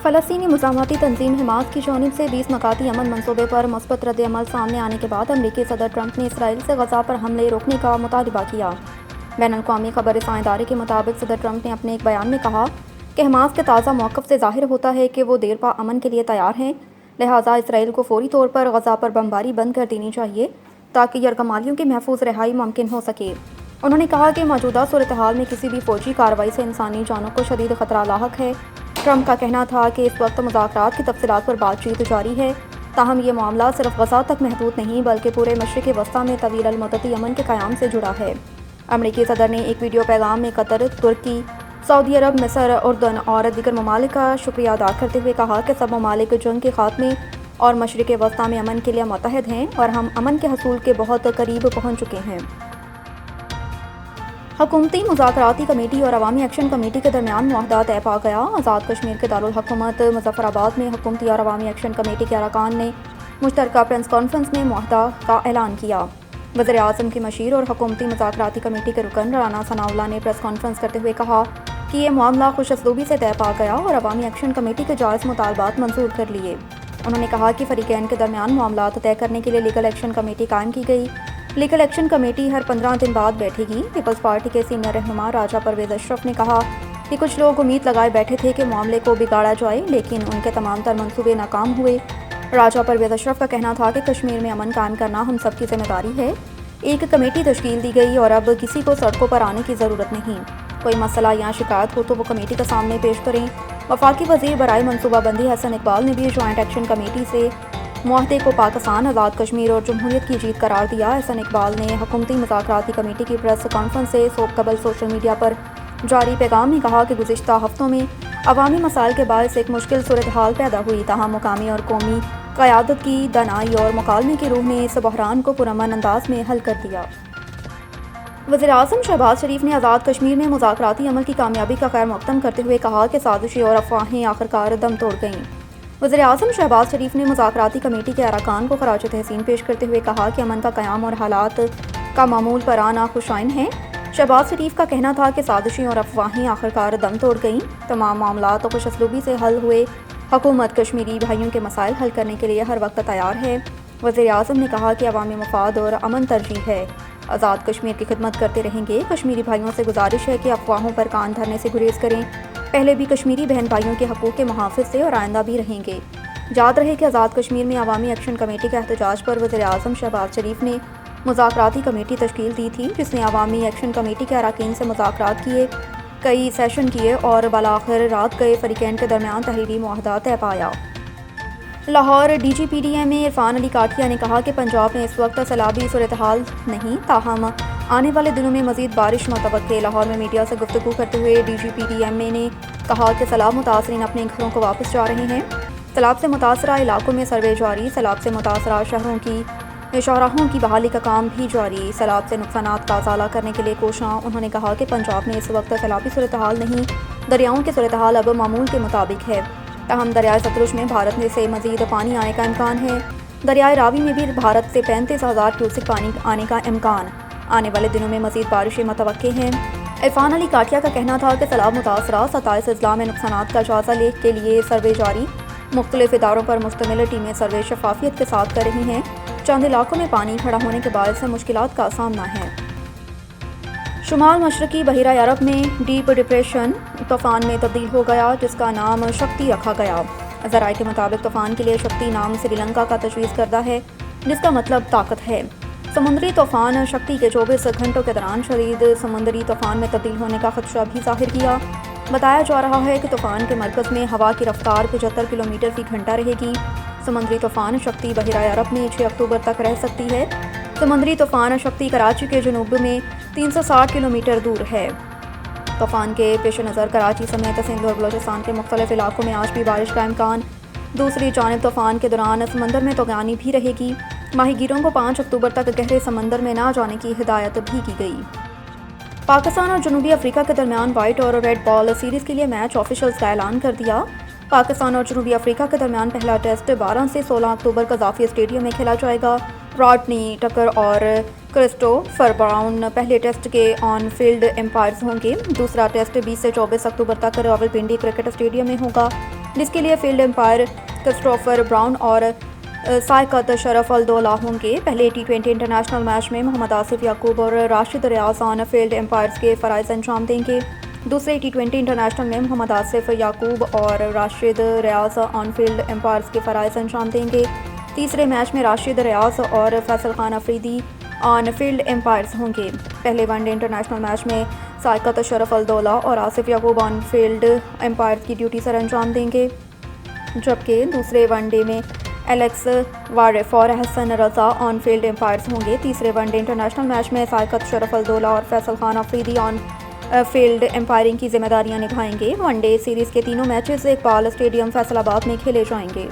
فلسطینی مزاحمتی تنظیم حماس کی جانب سے 20 نکاتی امن منصوبے پر مثبت رد عمل سامنے آنے کے بعد امریکی صدر ٹرمپ نے اسرائیل سے غزہ پر حملے روکنے کا مطالبہ کیا۔ بین الاقوامی خبر رساں ادارے کے مطابق صدر ٹرمپ نے اپنے ایک بیان میں کہا کہ حماس کے تازہ موقف سے ظاہر ہوتا ہے کہ وہ دیرپا امن کے لیے تیار ہیں، لہٰذا اسرائیل کو فوری طور پر غزہ پر بمباری بند کر دینی چاہیے تاکہ یرغمالیوں کی محفوظ رہائی ممکن ہو سکے۔ انہوں نے کہا کہ موجودہ صورتحال میں کسی بھی فوجی کارروائی سے انسانی جانوں کو شدید خطرہ لاحق ہے۔ ٹرمپ کا کہنا تھا کہ اس وقت مذاکرات کی تفصیلات پر بات چیت جاری ہے، تاہم یہ معاملہ صرف غزہ تک محدود نہیں بلکہ پورے مشرق وسطیٰ میں طویل المدتی امن کے قیام سے جڑا ہے۔ امریکی صدر نے ایک ویڈیو پیغام میں قطر، ترکی، سعودی عرب، مصر، اردن اور دیگر ممالک کا شکریہ ادا کرتے ہوئے کہا کہ سب ممالک جنگ کے خاتمے اور مشرق وسطیٰ میں امن کے لیے متحد ہیں اور ہم امن کے حصول کے بہت قریب پہنچ چکے ہیں۔ حکومتی مذاکراتی کمیٹی اور عوامی ایکشن کمیٹی کے درمیان معاہدہ طے پا گیا۔ آزاد کشمیر کے دارالحکومت مظفر آباد میں حکومتی اور عوامی ایکشن کمیٹی کے ارکان نے مشترکہ پریس کانفرنس میں معاہدہ کا اعلان کیا۔ وزیر اعظم کی مشیر اور حکومتی مذاکراتی کمیٹی کے رکن رانا ثناء اللہ نے پریس کانفرنس کرتے ہوئے کہا کہ یہ معاملہ خوش اسلوبی سے طے پا گیا اور عوامی ایکشن کمیٹی کے جائز مطالبات منظور کر لیے۔ انہوں نے کہا کہ فریقین کے درمیان معاملات طے کرنے کے لیے لیگل ایکشن کمیٹی قائم کی گئی۔ لیگل ایکشن کمیٹی ہر 15 دن بعد بیٹھے گی۔ پیپلز پارٹی کے سینئر رہنما راجہ پرویز اشرف نے کہا کہ کچھ لوگ امید لگائے بیٹھے تھے کہ معاملے کو بگاڑا جائے، لیکن ان کے تمام تر منصوبے ناکام ہوئے۔ راجہ پرویز اشرف کا کہنا تھا کہ کشمیر میں امن قائم کرنا ہم سب کی ذمہ داری ہے۔ ایک کمیٹی تشکیل دی گئی اور اب کسی کو سڑکوں پر آنے کی ضرورت نہیں۔ کوئی مسئلہ یا شکایت ہو تو وہ کمیٹی کے سامنے پیش کریں۔ وفاقی وزیر برائے منصوبہ بندی حسن اقبال نے بھی جوائنٹ ایکشن کمیٹی سے معاہدے کو پاکستان، آزاد کشمیر اور جمہوریت کی جیت قرار دیا۔ حسن اقبال نے حکومتی مذاکراتی کمیٹی کی پریس کانفرنس سے قبل سوشل میڈیا پر جاری پیغام میں کہا کہ گزشتہ ہفتوں میں عوامی مسائل کے باعث ایک مشکل صورتحال پیدا ہوئی، تاہم مقامی اور قومی قیادت کی دانائی اور مکالمے کی روح نے اس بحران کو پرامن انداز میں حل کر دیا۔ وزیر اعظم شہباز شریف نے آزاد کشمیر میں مذاکراتی عمل کی کامیابی کا خیر مقدم کرتے ہوئے کہا کہ سازشیں اور افواہیں آخرکار دم توڑ گئیں۔ وزیر اعظم شہباز شریف نے مذاکراتی کمیٹی کے ارکان کو خراج تحسین پیش کرتے ہوئے کہا کہ امن کا قیام اور حالات کا معمول پر آنا خوشائن ہے۔ شہباز شریف کا کہنا تھا کہ سازشیں اور افواہیں آخرکار دم توڑ گئیں، تمام معاملات خوش اسلوبی سے حل ہوئے، حکومت کشمیری بھائیوں کے مسائل حل کرنے کے لیے ہر وقت تیار ہے۔ وزیر اعظم نے کہا کہ عوامی مفاد اور امن ترجیح ہے، آزاد کشمیر کی خدمت کرتے رہیں گے۔ کشمیری بھائیوں سے گزارش ہے کہ افواہوں پر کان دھرنے سے گریز کریں، پہلے بھی کشمیری بہن بھائیوں کے حقوق کے محافظ تھے اور آئندہ بھی رہیں گے۔ یاد رہے کہ آزاد کشمیر میں عوامی ایکشن کمیٹی کے احتجاج پر وزیر اعظم شہباز شریف نے مذاکراتی کمیٹی تشکیل دی تھی، جس نے عوامی ایکشن کمیٹی کے اراکین سے مذاکرات کیے، کئی سیشن کیے اور بالآخر رات گئے فریقین کے درمیان تحریری معاہدہ طے پایا۔ Lahore D G P D M A Irfan Ali Kathia نے کہا کہ پنجاب میں اس وقت سیلابی صورتحال نہیں، تاہم آنے والے دنوں میں مزید بارش متوقع۔ لاہور میں میڈیا سے گفتگو کرتے ہوئے D G P D M A نے کہا کہ سیلاب متاثرین اپنے گھروں کو واپس جا رہے ہیں۔ سیلاب سے متاثرہ علاقوں میں سروے جاری، سیلاب سے متاثرہ شاہراہوں کی بحالی کا کام بھی جاری، سیلاب سے نقصانات کا ازالہ کرنے کے لیے کوشاں۔ انہوں نے کہا کہ پنجاب میں اس وقت سیلابی صورتحال نہیں، دریاؤں کی صورتحال اب معمول کے مطابق ہے، تاہم دریائے ستلج میں بھارت میں سے مزید پانی آنے کا امکان ہے۔ دریائے راوی میں بھی بھارت سے 35,000 کیوسک پانی آنے کا امکان، آنے والے دنوں میں مزید بارشیں متوقع ہیں۔ عرفان علی کاٹھیا کا کہنا تھا کہ سیلاب متاثرہ 27 اضلاع میں نقصانات کا جائزہ لینے کے لیے سروے جاری، مختلف اداروں پر مشتمل ٹیمیں سروے شفافیت کے ساتھ کر رہی ہیں۔ چند علاقوں میں پانی کھڑا ہونے کے باعث مشکلات کا سامنا ہے۔ شمال مشرقی بحیرہ عرب میں ڈیپ ڈپریشن طوفان میں تبدیل ہو گیا، جس کا نام شکتی رکھا گیا۔ ذرائع کے مطابق طوفان کے لیے شکتی نام سری لنکا کا تجویز کردہ ہے، جس کا مطلب طاقت ہے۔ سمندری طوفان شکتی کے 24 گھنٹوں کے دوران شدید سمندری طوفان میں تبدیل ہونے کا خدشہ بھی ظاہر کیا۔ بتایا جا رہا ہے کہ طوفان کے مرکز میں ہوا کی رفتار 75 کلومیٹر فی گھنٹہ رہے گی۔ سمندری طوفان شکتی بحیرہ عرب میں 6 اکتوبر تک رہ سکتی ہے۔ سمندری طوفان شکتی کراچی کے جنوب میں 360 کلومیٹر دور ہے۔ طوفان کے پیش نظر کراچی سمیت سندھ اور بلوچستان کے مختلف علاقوں میں آج بھی بارش کا امکان۔ دوسری جانب طوفان کے دوران سمندر میں طغیانی بھی رہے گی۔ ماہی گیروں کو 5 اکتوبر تک گہرے سمندر میں نہ جانے کی ہدایت بھی کی گئی۔ پاکستان اور جنوبی افریقہ کے درمیان وائٹ اور ریڈ بال سیریز کے لیے میچ آفیشلز کا اعلان کر دیا۔ پاکستان اور جنوبی افریقہ کے درمیان پہلا ٹیسٹ 12 سے 16 اکتوبر قذافی اسٹیڈیم میں کھیلا جائے گا۔ راڈنی ٹکر اور کرسٹوفر براؤن پہلے ٹیسٹ کے آن فیلڈ امپائرز ہوں گے۔ دوسرا ٹیسٹ 20 سے 24 اکتوبر تک راولپنڈی کرکٹ اسٹیڈیم میں ہوگا۔ جس کے لیے فیلڈ امپائر کرسٹوفر براؤن اور سائقط شرف الدولہ ہوں گے۔ پہلے T20 انٹرنیشنل میچ میں محمد آصف یعقوب اور راشد ریاض آن فیلڈ امپائرز کے فرائض انجام دیں گے۔ دوسرے T20 انٹرنیشنل میں محمد آصف یعقوب اور راشد ریاض آن فیلڈ امپائرز کے فرائض انجام دیں گے۔ تیسرے میچ میں راشد ریاض اور فیصل خان افریدی آن فیلڈ امپائرز ہوں گے۔ پہلے ون ڈے انٹرنیشنل میچ میں سائقط شرف الدولہ اور آصف یعقوب آن فیلڈ امپائرز کی ڈیوٹی سر انجام دیں گے، جبکہ دوسرے ون ڈے میں ایلیکس وارف اور حسن رضا آن فیلڈ امپائرز ہوں گے۔ تیسرے ون ڈے انٹرنیشنل میچ میں سائقط شرف الدولہ اور فیصل خان افریدی آن فیلڈ امپائرنگ کی ذمہ داریاں نبھائیں گے۔ ون ڈے سیریز کے تینوں میچز اقبال اسٹیڈیم فیصل آباد میں کھیلے جائیں گے۔